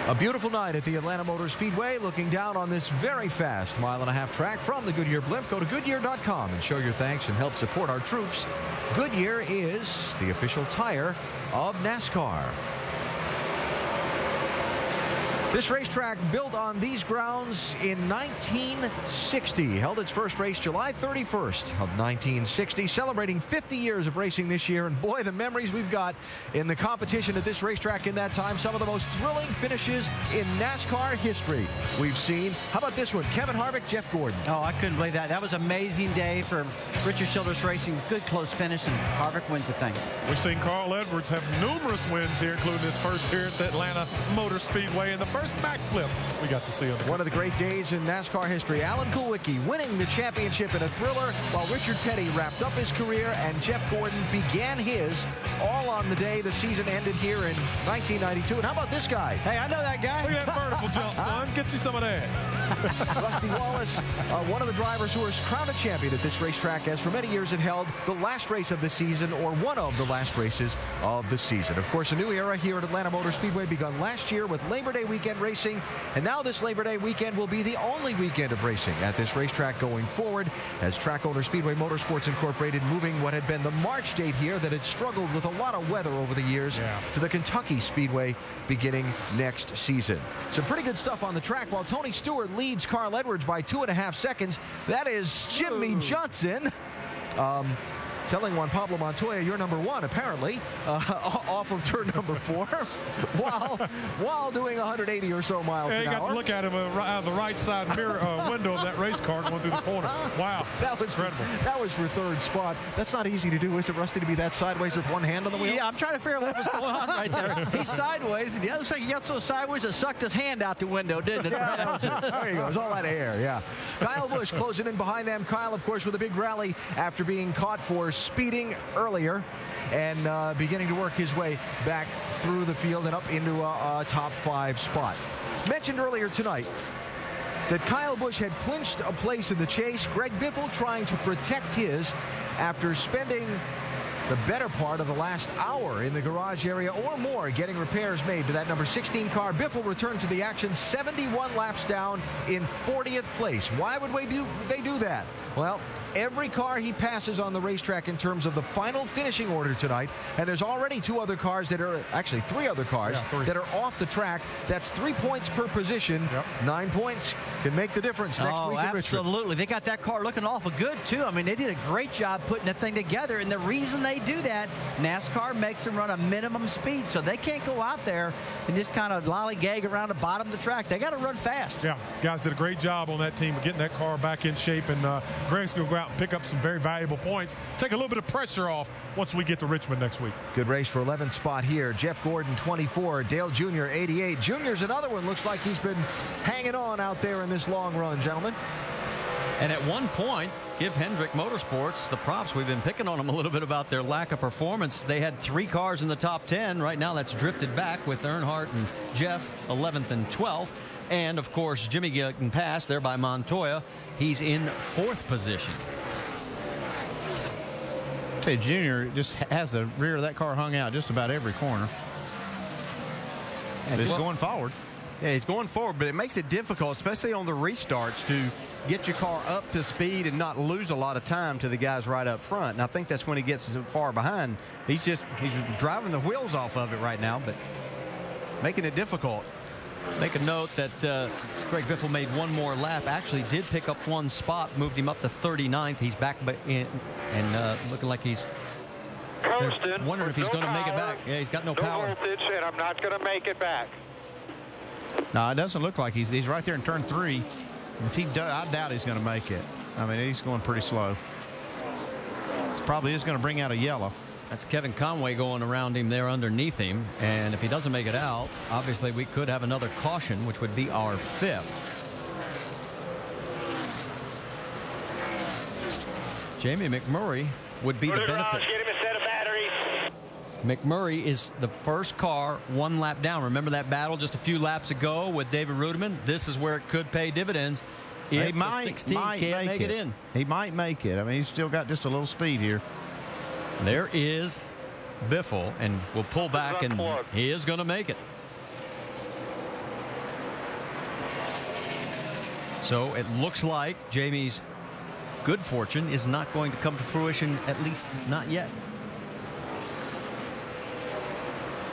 A beautiful night at the Atlanta Motor Speedway. Looking down on this very fast mile-and-a-half track from the Goodyear blimp. Go to Goodyear.com and show your thanks and help support our troops. Goodyear is the official tire of NASCAR. This racetrack, built on these grounds in 1960, held its first race July 31st of 1960, celebrating 50 years of racing this year. And boy, the memories we've got in the competition at this racetrack in that time, some of the most thrilling finishes in NASCAR history we've seen. How about this one? Kevin Harvick, Jeff Gordon. Oh, I couldn't believe that. That was an amazing day for Richard Childress Racing. Good close finish, and Harvick wins the thing. We've seen Carl Edwards have numerous wins here, including his first here at the Atlanta Motor Speedway, and the first backflip we got to see on the one of the great days in NASCAR history. Alan Kulwicki winning the championship in a thriller, while Richard Petty wrapped up his career and Jeff Gordon began his, all on the day the season ended here in 1992. And how about this guy? Hey, I know that guy. Look at that vertical jump, son. Get you some of that. Rusty Wallace, one of the drivers who was crowned a champion at this racetrack, as for many years it held the last race of the season, or one of the last races of the season. Of course, a new era here at Atlanta Motor Speedway begun last year with Labor Day weekend racing, and now this Labor Day weekend will be the only weekend of racing at this racetrack going forward, as track owner Speedway Motorsports Incorporated moving what had been the March date here that had struggled with a lot of weather over the years to the Kentucky Speedway beginning next season. Some pretty good stuff on the track. While Tony Stewart leads Carl Edwards by 2.5 seconds, that is Jimmy Johnson telling Juan Pablo Montoya, you're number one, apparently, off of turn number 4, while doing 180 or so miles an hour. You got to look at him out of the right side mirror window of that race car going through the corner. Wow, that was incredible. That was for third spot. That's not easy to do, is it, Rusty, to be that sideways with one hand on the wheel? Yeah, I'm trying to figure out what was going on right there. He's sideways, and the other side, he got so sideways it sucked his hand out the window, didn't it? Yeah, that was it. There you go. It was all that air, yeah. Kyle Busch closing in behind them. Kyle, of course, with a big rally after being caught for speeding earlier, and beginning to work his way back through the field and up into a top 5 spot. Mentioned earlier tonight that Kyle Busch had clinched a place in the chase. Greg Biffle trying to protect his after spending the better part of the last hour in the garage area or more getting repairs made to that number 16 car. Biffle returned to the action 71 laps down in 40th place. Why would they do that? Well, every car he passes on the racetrack in terms of the final finishing order tonight, and there's already 2 other cars that are, actually 3 other cars that are off the track. That's 3 points per position. 9 points can make the difference next week in Richmond. Absolutely. They got that car looking awful good, too. I mean, they did a great job putting that thing together, and the reason they do that, NASCAR makes them run a minimum speed, so they can't go out there and just kind of lollygag around the bottom of the track. They got to run fast. Yeah, guys did a great job on that team of getting that car back in shape, and Greg's going to go out and pick up some very valuable points, take a little bit of pressure off once we get to Richmond next week. Good race for 11th spot here. Jeff Gordon 24, Dale Jr. 88. Junior's another one. Looks like he's been hanging on out there in this long run, gentlemen. And at one point, give Hendrick Motorsports the props. We've been picking on them a little bit about their lack of performance. They had 3 cars in the top 10. Right now that's drifted back with Earnhardt and Jeff 11th and 12th. And of course Jimmy getting passed there by Montoya. He's in 4th position. Tell you, Junior just has the rear of that car hung out just about every corner. And just going forward. Yeah, he's going forward, but it makes it difficult, especially on the restarts, to get your car up to speed and not lose a lot of time to the guys right up front. And I think that's when he gets so far behind. He's driving the wheels off of it right now, but making it difficult. Make a note that Greg Biffle made one more lap. Actually did pick up 1 spot, moved him up to 39th. He's back in and looking like he's wondering if he's going to make it back. Yeah, he's got no power. Voltage, and I'm not going to make it back. No, it doesn't look like he's right there in turn 3. If he does, I doubt he's going to make it. I mean, he's going pretty slow. He probably is going to bring out a yellow. That's Kevin Conway going around him there underneath him. And if he doesn't make it out, obviously we could have another caution, which would be our 5th. Jamie McMurray would be the benefit. Get him a set of batteries. McMurray is the first car 1 lap down. Remember that battle just a few laps ago with David Ruderman? This is where it could pay dividends. If he might 16 can't make it in. He might make it. I mean, he's still got just a little speed here. There is Biffle, and will pull back, and he is going to make it. So it looks like Jamie's good fortune is not going to come to fruition, at least not yet.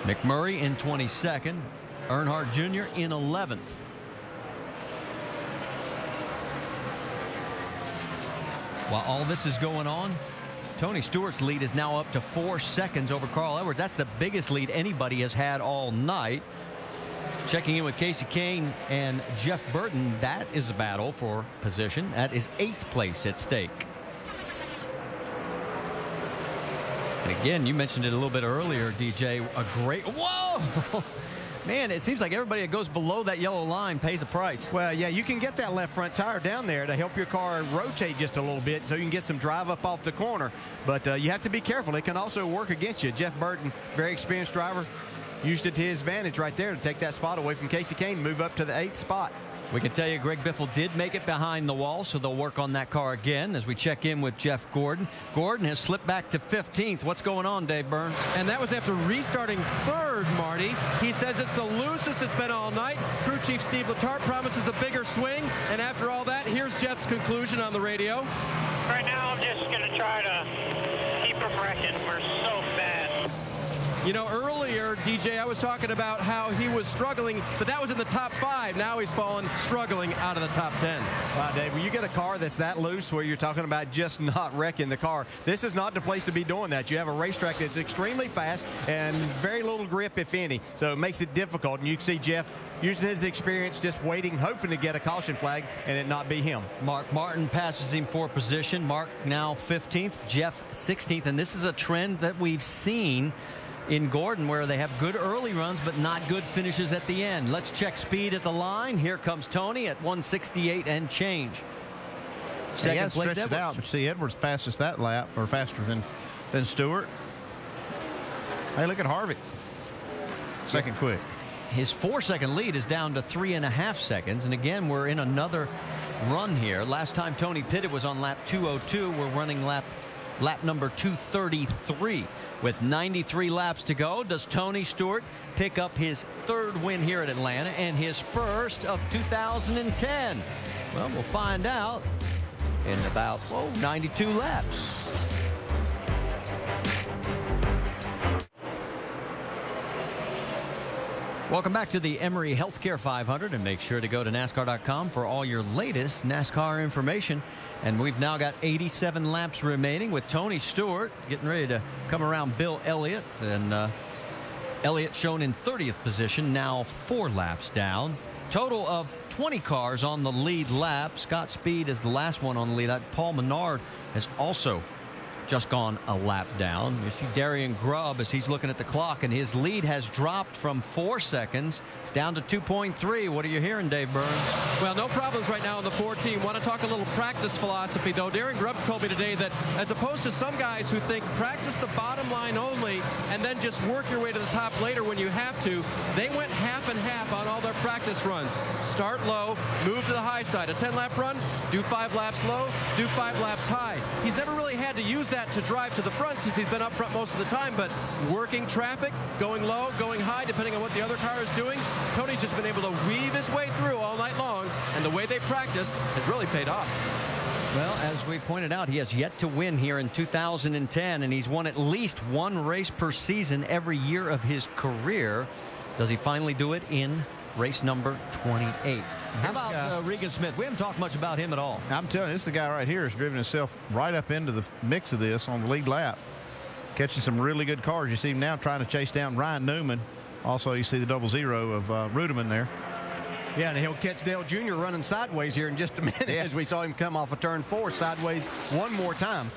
McMurray in 22nd. Earnhardt Jr. in 11th. While all this is going on, Tony Stewart's lead is now up to 4 seconds over Carl Edwards. That's the biggest lead anybody has had all night. Checking in with Casey Kane and Jeff Burton, that is a battle for position. That is 8th place at stake. And again, you mentioned it a little bit earlier, DJ. A great, whoa! Man, it seems like everybody that goes below that yellow line pays a price. Well, yeah, you can get that left front tire down there to help your car rotate just a little bit so you can get some drive up off the corner. But you have to be careful. It can also work against you. Jeff Burton, very experienced driver, used it to his advantage right there to take that spot away from Casey Kane, move up to the 8th spot. We can tell you Greg Biffle did make it behind the wall, so they'll work on that car again as we check in with Jeff Gordon. Gordon has slipped back to 15th. What's going on, Dave Burns? And that was after restarting 3rd, Marty. He says it's the loosest it's been all night. Crew Chief Steve Letarte promises a bigger swing. And after all that, here's Jeff's conclusion on the radio. Right now, I'm just going to try to keep from wrecking. We're so bad. You know, earlier, DJ, I was talking about how he was struggling, but that was in the top 5. Now he's fallen, struggling out of the top 10. Wow, Dave, when you get a car that's that loose where you're talking about just not wrecking the car, this is not the place to be doing that. You have a racetrack that's extremely fast and very little grip, if any, so it makes it difficult. And you can see Jeff using his experience, just waiting, hoping to get a caution flag and it not be him. Mark Martin passes him for position. Mark now 15th, Jeff 16th, and this is a trend that we've seen in Gordon where they have good early runs but not good finishes at the end. Let's check speed at the line. Here comes Tony at 168 and change. Second place stretched it out. See, Edwards fastest that lap, or faster than Stewart. Hey, look at Harvick. Second quick. His 4-second lead is down to 3.5 seconds. And again, we're in another run here. Last time Tony pitted was on lap 202. We're running lap number 233. With 93 laps to go, does Tony Stewart pick up his 3rd win here at Atlanta and his 1st of 2010? Well, we'll find out in about 92 laps. Welcome back to the Emory Healthcare 500, and make sure to go to NASCAR.com for all your latest NASCAR information. And we've now got 87 laps remaining with Tony Stewart getting ready to come around Bill Elliott. And Elliott shown in 30th position, now 4 laps down. Total of 20 cars on the lead lap. Scott Speed is the last one on the lead lap. Paul Menard has also just gone a lap down. You see Darian Grubb as he's looking at the clock, and his lead has dropped from 4 seconds down to 2.3. What are you hearing, Dave Burns? Well, no problems right now in the 14. Want to talk a little practice philosophy, though. Darian Grubb told me today that as opposed to some guys who think practice the bottom line only and then just work your way to the top later when you have to, they went half and half on all their practice runs. Start low, move to the high side. A 10-lap run, do 5 laps low, do 5 laps high. He's never really had to use that to drive to the front since he's been up front most of the time, but working traffic, going low, going high, depending on what the other car is doing, Tony's just been able to weave his way through all night long, and the way they practiced has really paid off. Well, as we pointed out, he has yet to win here in 2010, and he's won at least 1 race per season every year of his career. Does he finally do it in race number 28? How about Regan Smith? We haven't talked much about him at all. I'm telling you, this is the guy right here has driven himself right up into the mix of this on the lead lap. Catching some really good cars. You see him now trying to chase down Ryan Newman. Also, you see the 00 of Rudeman there. Yeah, and he'll catch Dale Jr. running sideways here in just a minute as we saw him come off of turn 4 sideways one more time.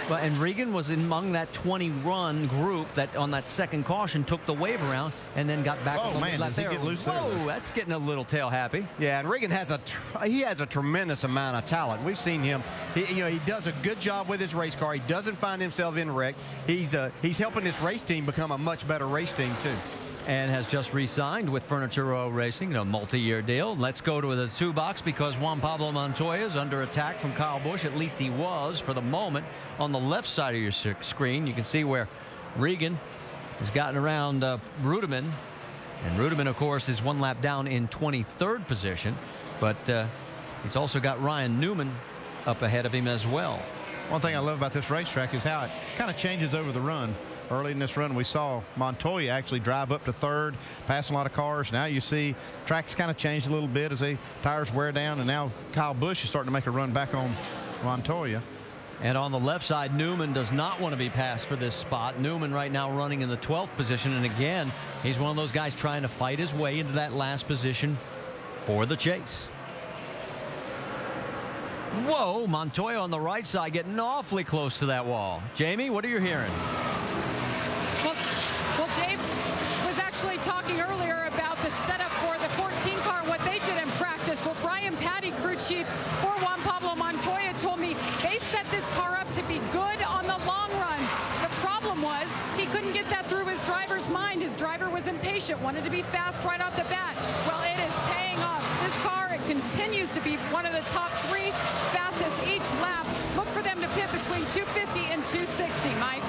Well, and Regan was among that 20-run group that on that second caution took the wave around and then got back. Oh, man, does he there. get loose Whoa, there? that's getting a little tail happy. Yeah, and Regan has a tremendous amount of talent. We've seen him. He does a good job with his race car. He doesn't find himself in wreck. He's helping his race team become a much better race team too. And has just re-signed with Furniture Row Racing, a multi-year deal. Let's go to the 2 box because Juan Pablo Montoya is under attack from Kyle Busch. At least he was for the moment. On the left side of your screen, you can see where Regan has gotten around Rudeman. And Rudeman, of course, is 1 lap down in 23rd position. But He's also got Ryan Newman up ahead of him as well. One thing I love about this racetrack is how it kind of changes over the run. Early in this run, we saw Montoya actually drive up to third, pass a lot of cars. Now you see track's kind of changed a little bit as the tires wear down, and now Kyle Busch is starting to make a run back on Montoya. And on the left side, Newman does not want to be passed for this spot. Newman right now running in the 12th position, and again, he's one of those guys trying to fight his way into that last position for the chase. Whoa, Montoya on the right side getting awfully close to that wall. Jamie, what are you hearing? Well, Dave was actually talking earlier about the setup for the 14 car, what they did in practice. Well, Brian Patty, crew chief for Juan Pablo Montoya, told me they set this car up to be good on the long runs. The problem was he couldn't get that through his driver's mind. His driver was impatient, wanted to be fast right off the bat. Well, it is paying off. This car, it continues to be one of the top 3 fastest each lap. Look for them to pit between 250 and 260, Mike.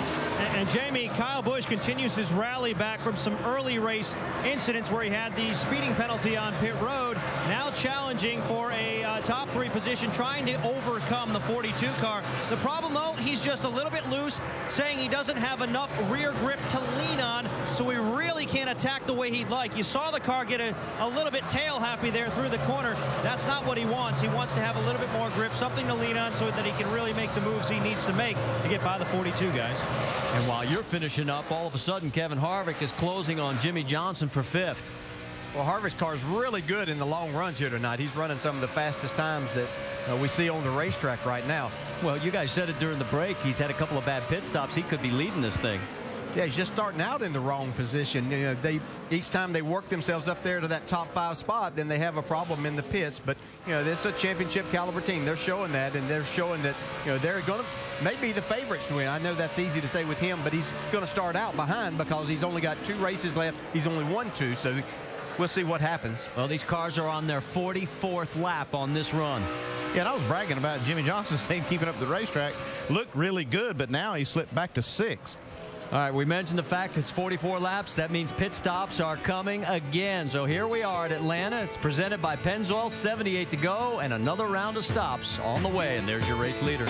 And Jamie, Kyle Busch continues his rally back from some early race incidents where he had the speeding penalty on pit road. Now challenging for a top 3 position, trying to overcome the 42 car. The problem, though, he's just a little bit loose, saying he doesn't have enough rear grip to lean on, so he really can't attack the way he'd like. You saw the car get a little bit tail happy there through the corner. That's not what he wants. He wants to have a little bit more grip, something to lean on so that he can really make the moves he needs to make to get by the 42 guys. And while you're finishing up, all of a sudden Kevin Harvick is closing on Jimmy Johnson for 5th. Well, Harvick's car is really good in the long runs here tonight. He's running some of the fastest times that we see on the racetrack right now. Well, you guys said it during the break. He's had a couple of bad pit stops. He could be leading this thing. Yeah, he's just starting out in the wrong position. You know, each time they work themselves up there to that top 5 spot, then they have a problem in the pits. But, you know, this is a championship caliber team. They're showing that, and they're showing that, you know, they're going to maybe the favorites to win. I know that's easy to say with him, but he's going to start out behind because he's only got 2 races left. He's only won 2, so we'll see what happens. Well, these cars are on their 44th lap on this run. Yeah, and I was bragging about Jimmy Johnson's team keeping up the racetrack. Looked really good, but now he slipped back to 6. All right, we mentioned the fact it's 44 laps. That means pit stops are coming again. So here we are at Atlanta. It's presented by Pennzoil, 78 to go, and another round of stops on the way. And there's your race leader.